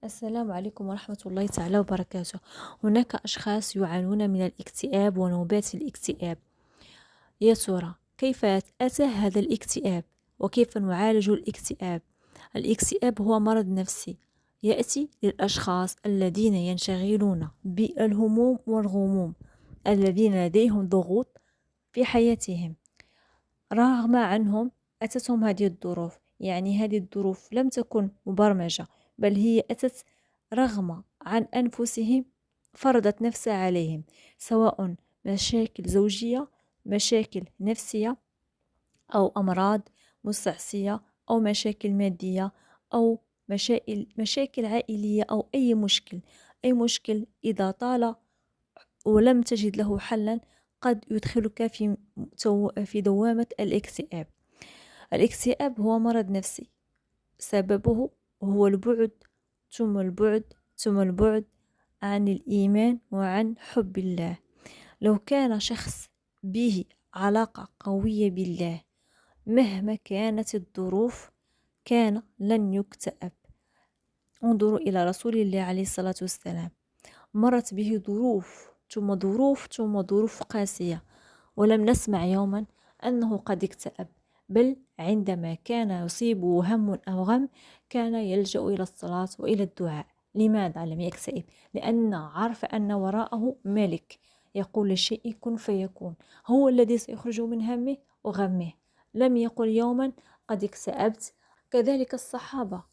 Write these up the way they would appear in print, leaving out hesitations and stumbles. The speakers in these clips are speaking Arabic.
السلام عليكم ورحمة الله تعالى وبركاته. هناك أشخاص يعانون من الاكتئاب ونوبات الاكتئاب. يا ترى كيف أتى هذا الاكتئاب؟ وكيف نعالج الاكتئاب؟ الاكتئاب هو مرض نفسي يأتي للأشخاص الذين ينشغلون بالهموم والغموم، الذين لديهم ضغوط في حياتهم. رغم عنهم أتتهم هذه الظروف، يعني هذه الظروف لم تكن مبرمجة، بل هي أتت رغم عن أنفسهم، فرضت نفسها عليهم، سواء مشاكل زوجية، مشاكل نفسية، أو أمراض مستعصية، أو مشاكل مادية، أو مشاكل عائلية، أو أي مشكل إذا طال ولم تجد له حلا قد يدخلك في دوامة الاكتئاب. الاكتئاب هو مرض نفسي، سببه هو البعد، ثم البعد، ثم البعد عن الإيمان وعن حب الله. لو كان شخص به علاقة قوية بالله مهما كانت الظروف كان لن يكتئب. انظروا إلى رسول الله عليه الصلاة والسلام، مرت به ظروف ثم ظروف ثم ظروف قاسية، ولم نسمع يوما أنه قد اكتئب، بل عندما كان يصيبه هم أو غم كان يلجأ إلى الصلاة وإلى الدعاء. لماذا لم يكتئب؟ لأن عرف أن وراءه ملك يقول للشيء كن فيكون، هو الذي سيخرجه من همه وغمه. لم يقل يوما قد اكتئبت. كذلك الصحابة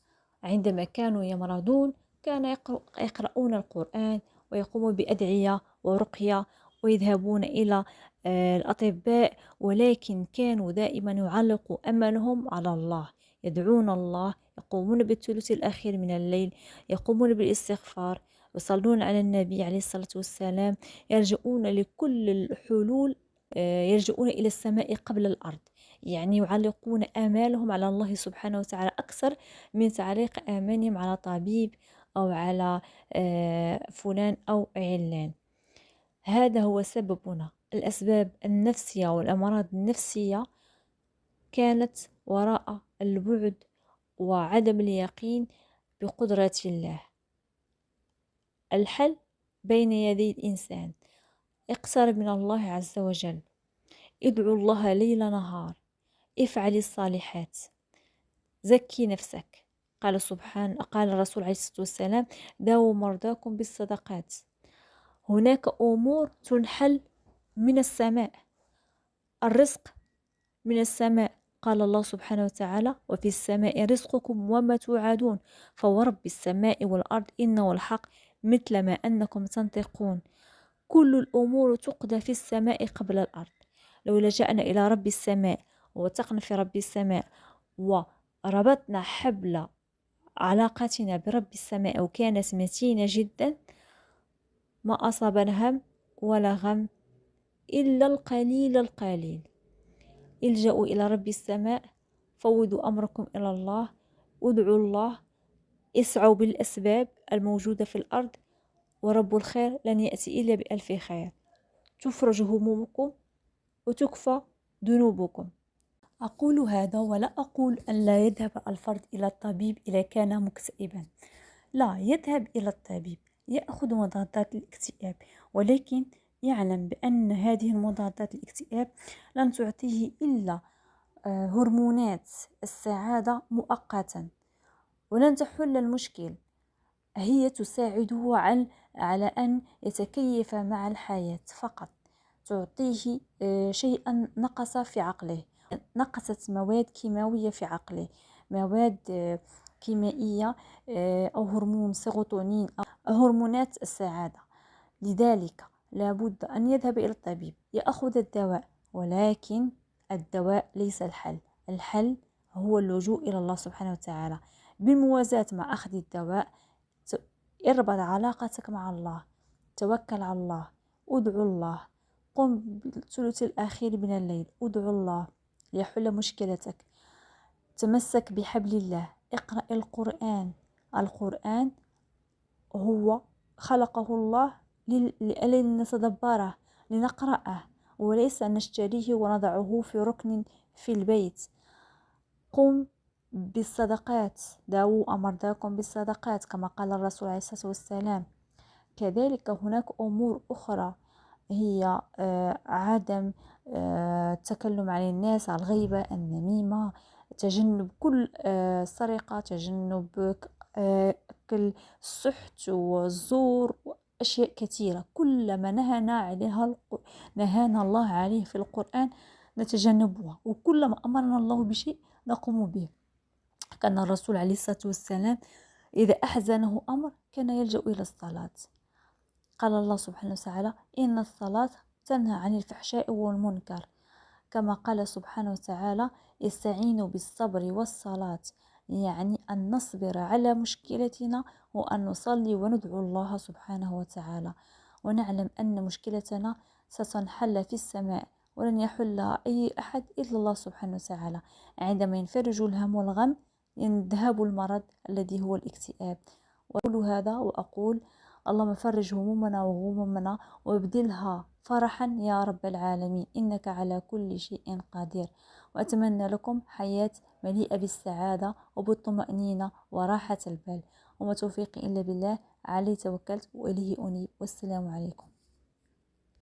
عندما كانوا يمرضون كانوا يقرؤون القرآن ويقومون بأدعية ورقية ويذهبون إلى الأطباء، ولكن كانوا دائما يعلقوا أملهم على الله، يدعون الله، يقومون بالثلث الأخير من الليل، يقومون بالاستغفار، يصلون على النبي عليه الصلاة والسلام، يلجؤون لكل الحلول، يلجؤون إلى السماء قبل الأرض، يعني يعلقون آمالهم على الله سبحانه وتعالى أكثر من تعليق آمالهم على طبيب أو على فلان أو علان. هذا هو سببنا. الأسباب النفسية والأمراض النفسية كانت وراء البعد وعدم اليقين بقدرة الله. الحل بين يدي الإنسان، اقترب من الله عز وجل، ادعو الله ليل نهار، افعل الصالحات، زكي نفسك. قال الرسول عليه الصلاة والسلام داووا مرضاكم بالصدقات. هناك أمور تنحل من السماء، الرزق من السماء. قال الله سبحانه وتعالى وفي السماء رزقكم وما توعدون فورب السماء والأرض إنه الحق مثل ما أنكم تنطقون. كل الأمور تقضى في السماء قبل الأرض. لو لجأنا إلى رب السماء ووثقنا في رب السماء وربطنا حبل علاقتنا برب السماء وكانت متينة جدا، ما أصابنا هم ولا غم إلا القليل القليل. الجأوا إلى رب السماء، فوضوا أمركم إلى الله، ادعوا الله، اسعوا بالأسباب الموجودة في الأرض، ورب الخير لن يأتي إلا بألف خير. تفرج همومكم وتكفى ذنوبكم. أقول هذا ولا أقول أن لا يذهب الفرد إلى الطبيب إذا كان مكتئبا، لا، يذهب إلى الطبيب، يأخذ مضادات الاكتئاب، ولكن يعلم بأن هذه المضادات الاكتئاب لن تعطيه إلا هرمونات السعادة مؤقتا، ولن تحل المشكل. هي تساعده على أن يتكيف مع الحياة فقط، تعطيه شيئا نقص في عقله، نقصت مواد كيماوية في عقله، مواد كيميائية أو هرمون سيروتونين أو هرمونات السعادة. لذلك لابد أن يذهب إلى الطبيب يأخذ الدواء، ولكن الدواء ليس الحل. الحل هو اللجوء إلى الله سبحانه وتعالى بالموازاة مع أخذ الدواء. اربط علاقتك مع الله، توكل على الله، ادعو الله، قم بالثلث الأخير من الليل، ادعو الله ليحل مشكلتك، تمسك بحبل الله، اقرأ القرآن. القرآن هو خلقه الله لنتدبره، لنقرأه، وليس نشتريه ونضعه في ركن في البيت. قم بالصدقات، داووا مرضاكم بالصدقات كما قال الرسول عليه الصلاة والسلام. كذلك هناك أمور أخرى هي عدم التكلم عن الناس، الغيبة، النميمة، تجنب كل سرقة، تجنب أكل السحت والزور وأشياء كثيرة. كل ما نهانا الله عليه في القرآن نتجنبها، وكلما أمرنا الله بشيء نقوم به. كان الرسول عليه الصلاة والسلام إذا أحزنه أمر كان يلجأ إلى الصلاة. قال الله سبحانه وتعالى: إن الصلاة تنهى عن الفحشاء والمنكر. كما قال سبحانه وتعالى: استعينوا بالصبر والصلاة، يعني أن نصبر على مشكلتنا وأن نصلي وندعو الله سبحانه وتعالى، ونعلم أن مشكلتنا ستنحل في السماء ولن يحلها أي أحد إلا الله سبحانه وتعالى. عندما ينفرج الهم والغم يذهب المرض الذي هو الاكتئاب. وأقول هذا وأقول: اللهم فرج همومنا وغمومنا وابدلها فرحا يا رب العالمين، إنك على كل شيء قدير. وأتمنى لكم حياة مليئة بالسعادة وبالطمأنينة وراحة البال، وما توفيقي إلا بالله، عليه توكلت وإليه أنيب. والسلام عليكم.